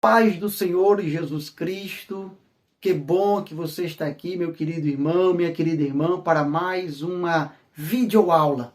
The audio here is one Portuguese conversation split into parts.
Paz do Senhor Jesus Cristo, que bom que você está aqui, meu querido irmão, minha querida irmã, para mais uma videoaula.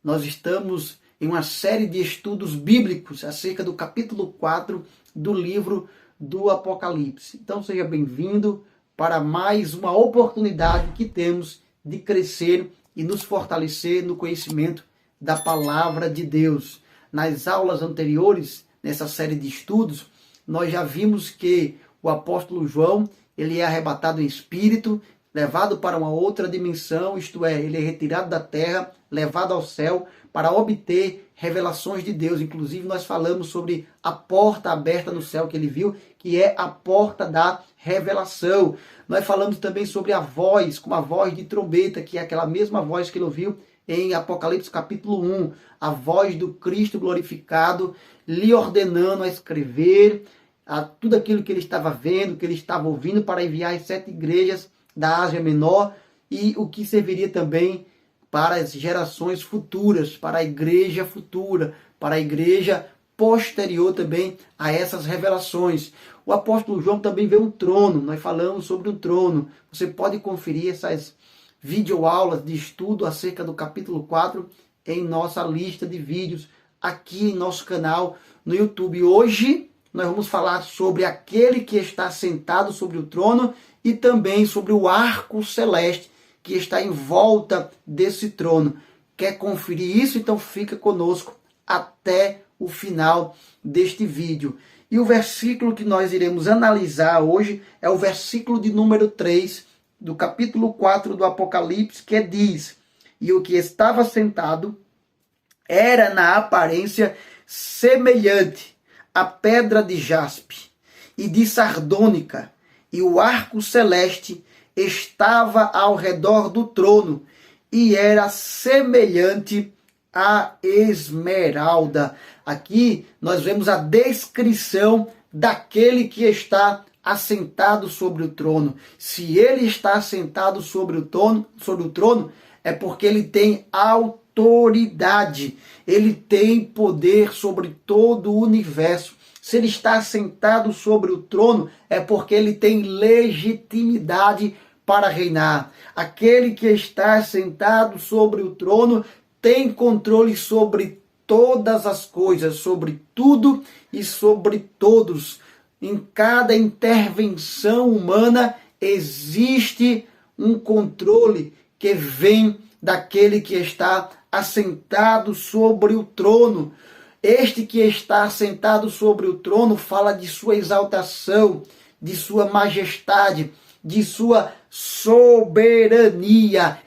Nós estamos em uma série de estudos bíblicos acerca do capítulo 4 do livro do Apocalipse. Então seja bem-vindo para mais uma oportunidade que temos de crescer e nos fortalecer no conhecimento da palavra de Deus. Nas aulas anteriores, nessa série de estudos, nós já vimos que o apóstolo João, ele é arrebatado em espírito, levado para uma outra dimensão, isto é, ele é retirado da terra, levado ao céu, para obter revelações de Deus. Inclusive, nós falamos sobre a porta aberta no céu que ele viu, que é a porta da revelação. Nós falamos também sobre a voz, como a voz de trombeta, que é aquela mesma voz que ele ouviu em Apocalipse capítulo 1, a voz do Cristo glorificado, lhe ordenando a escrever a tudo aquilo que ele estava vendo, que ele estava ouvindo, para enviar as 7 igrejas da Ásia Menor, e o que serviria também para as gerações futuras, para a igreja futura, para a igreja posterior também a essas revelações. O apóstolo João também vê um trono, nós falamos sobre um trono. Você pode conferir essas videoaulas de estudo acerca do capítulo 4 em nossa lista de vídeos aqui em nosso canal no YouTube. Hoje nós vamos falar sobre aquele que está sentado sobre o trono e também sobre o arco celeste que está em volta desse trono. Quer conferir isso? Então fica conosco até o final deste vídeo. E o versículo que nós iremos analisar hoje é o versículo de número 3 do capítulo 4 do Apocalipse, que diz: "E o que estava sentado era na aparência semelhante a pedra de jaspe e de sardônica, e o arco celeste estava ao redor do trono, e era semelhante a esmeralda." Aqui nós vemos a descrição daquele que está assentado sobre o trono. Se ele está assentado sobre o trono, é porque ele tem autoridade, ele tem poder sobre todo o universo. Se ele está assentado sobre o trono, é porque ele tem legitimidade para reinar. Aquele que está assentado sobre o trono tem controle sobre todas as coisas, sobre tudo e sobre todos. Em cada intervenção humana existe um controle que vem daquele que está assentado sobre o trono. Este que está assentado sobre o trono fala de sua exaltação, de sua majestade, de sua soberania.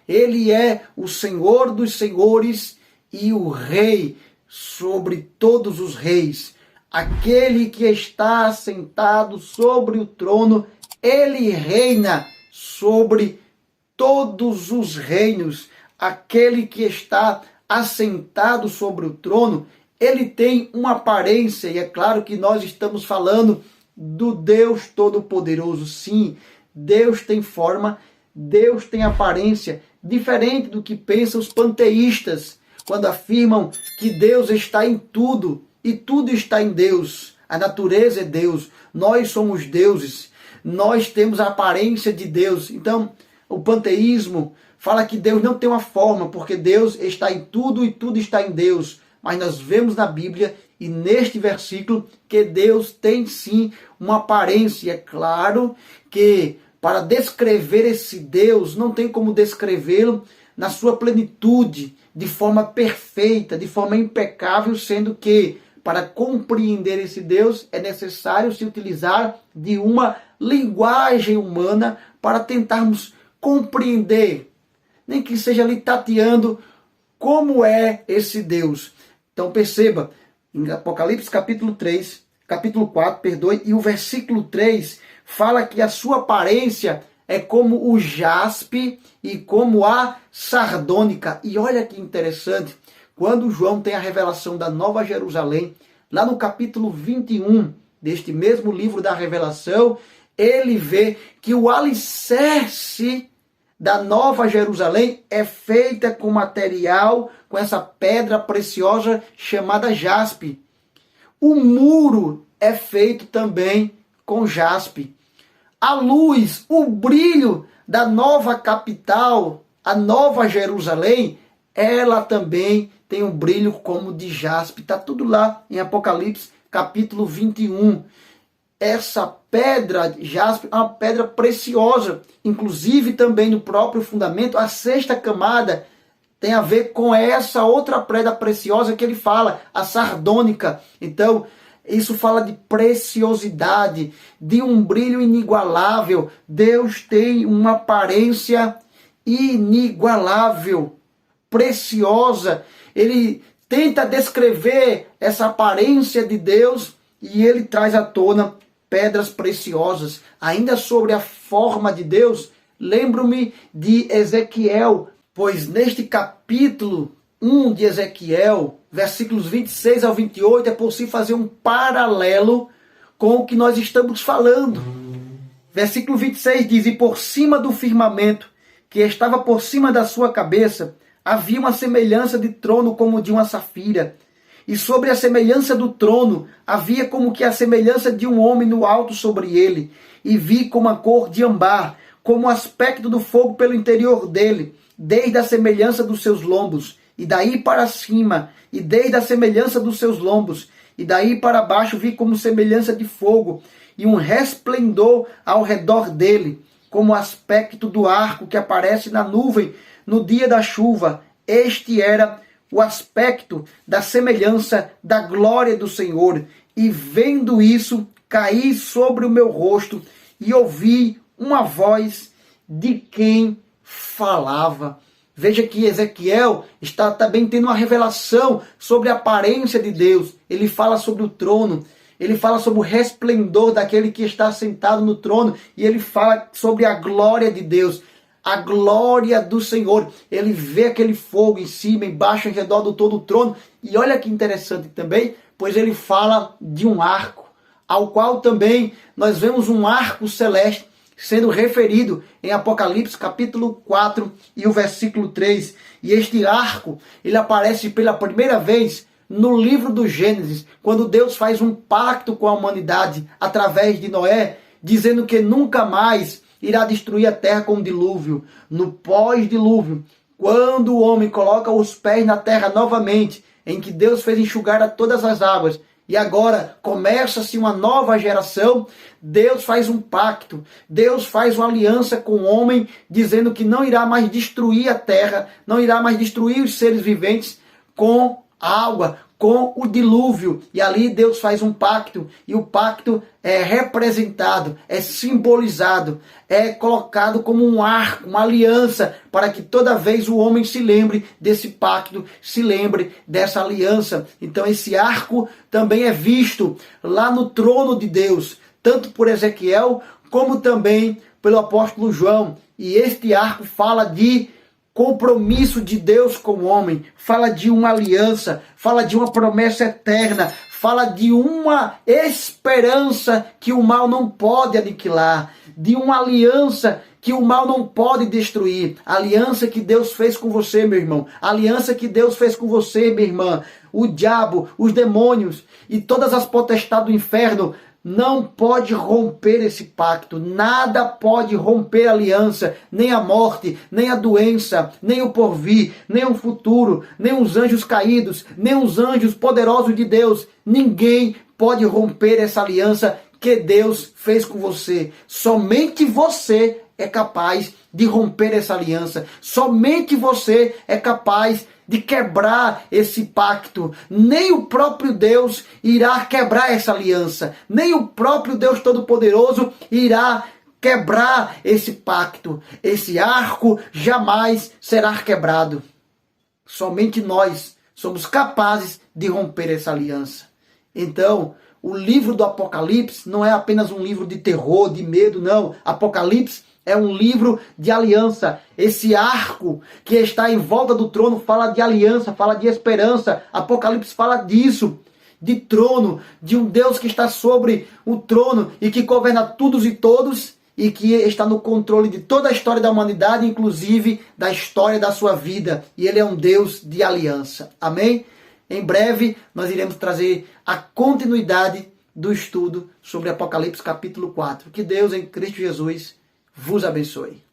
Ele é o Senhor dos senhores e o Rei sobre todos os reis. Aquele que está assentado sobre o trono, ele reina sobre todos os reinos. Aquele que está assentado sobre o trono, ele tem uma aparência, e é claro que nós estamos falando do Deus Todo-Poderoso. Sim, Deus tem forma, Deus tem aparência, diferente do que pensam os panteístas, quando afirmam que Deus está em tudo, e tudo está em Deus. A natureza é Deus, nós somos deuses, nós temos a aparência de Deus. Então, o panteísmo fala que Deus não tem uma forma, porque Deus está em tudo e tudo está em Deus. Mas nós vemos na Bíblia e neste versículo que Deus tem sim uma aparência. É claro que para descrever esse Deus, não tem como descrevê-lo na sua plenitude, de forma perfeita, de forma impecável, sendo que para compreender esse Deus é necessário se utilizar de uma linguagem humana para tentarmos compreender, nem que seja ali tateando como é esse Deus. Então perceba, em Apocalipse capítulo 4, e o versículo 3 fala que a sua aparência é como o jaspe e como a sardônica. E olha que interessante, quando João tem a revelação da Nova Jerusalém, lá no capítulo 21 deste mesmo livro da Revelação, ele vê que o alicerce da Nova Jerusalém é feita com material, com essa pedra preciosa chamada jaspe. O muro é feito também com jaspe. A luz, o brilho da nova capital, a nova Jerusalém, ela também tem um brilho como de jaspe. Está tudo lá em Apocalipse, capítulo 21. Essa pedra jaspe é uma pedra preciosa. Inclusive também no próprio fundamento, a sexta camada tem a ver com essa outra pedra preciosa que ele fala, a sardônica. Então, isso fala de preciosidade, de um brilho inigualável. Deus tem uma aparência inigualável, preciosa. Ele tenta descrever essa aparência de Deus e ele traz à tona pedras preciosas. Ainda sobre a forma de Deus, lembro-me de Ezequiel, pois neste capítulo 1 de Ezequiel, versículos 26 ao 28, é possível fazer um paralelo com o que nós estamos falando. Versículo 26 diz: e por cima do firmamento, que estava por cima da sua cabeça, havia uma semelhança de trono como de uma safira. E sobre a semelhança do trono, havia como que a semelhança de um homem no alto sobre ele. E vi como a cor de ambar, como o aspecto do fogo pelo interior dele, desde a semelhança dos seus lombos, e daí para cima, e desde a semelhança dos seus lombos, e daí para baixo vi como semelhança de fogo, e um resplendor ao redor dele, como o aspecto do arco que aparece na nuvem no dia da chuva. Este era o aspecto da semelhança da glória do Senhor. E vendo isso, caí sobre o meu rosto e ouvi uma voz de quem falava. Veja que Ezequiel está também tendo uma revelação sobre a aparência de Deus. Ele fala sobre o trono, ele fala sobre o resplendor daquele que está sentado no trono, e ele fala sobre a glória de Deus, a glória do Senhor. Ele vê aquele fogo em cima, embaixo, ao redor do todo o trono. E olha que interessante também, pois ele fala de um arco, ao qual também nós vemos um arco celeste sendo referido em Apocalipse capítulo 4 e o versículo 3. E este arco, ele aparece pela primeira vez no livro do Gênesis, quando Deus faz um pacto com a humanidade através de Noé, dizendo que nunca mais irá destruir a terra com o dilúvio. No pós-dilúvio, quando o homem coloca os pés na terra novamente, em que Deus fez enxugar a todas as águas, e agora começa-se uma nova geração, Deus faz um pacto, Deus faz uma aliança com o homem, dizendo que não irá mais destruir a terra, não irá mais destruir os seres viventes com água, com o dilúvio. E ali Deus faz um pacto, e o pacto é representado, é simbolizado, é colocado como um arco, uma aliança, para que toda vez o homem se lembre desse pacto, se lembre dessa aliança. Então esse arco também é visto lá no trono de Deus, tanto por Ezequiel, como também pelo apóstolo João. E este arco fala de compromisso de Deus com o homem, fala de uma aliança, fala de uma promessa eterna, fala de uma esperança que o mal não pode aniquilar, de uma aliança que o mal não pode destruir. A aliança que Deus fez com você, meu irmão, a aliança que Deus fez com você, minha irmã. O diabo, os demônios e todas as potestades do inferno não pode romper esse pacto. Nada pode romper a aliança, nem a morte, nem a doença, nem o porvir, nem o futuro, nem os anjos caídos, nem os anjos poderosos de Deus. Ninguém pode romper essa aliança que Deus fez com você. Somente você é capaz de romper essa aliança. Somente você é capaz de quebrar esse pacto. Nem o próprio Deus irá quebrar essa aliança. Nem o próprio Deus Todo-Poderoso irá quebrar esse pacto. Esse arco jamais será quebrado. Somente nós somos capazes de romper essa aliança. Então, o livro do Apocalipse não é apenas um livro de terror, de medo, não. Apocalipse é um livro de aliança. Esse arco que está em volta do trono fala de aliança, fala de esperança. Apocalipse fala disso, de trono, de um Deus que está sobre o trono e que governa todos e todos e que está no controle de toda a história da humanidade, inclusive da história da sua vida. E Ele é um Deus de aliança. Amém? Em breve nós iremos trazer a continuidade do estudo sobre Apocalipse capítulo 4. Que Deus em Cristo Jesus vos abençoe.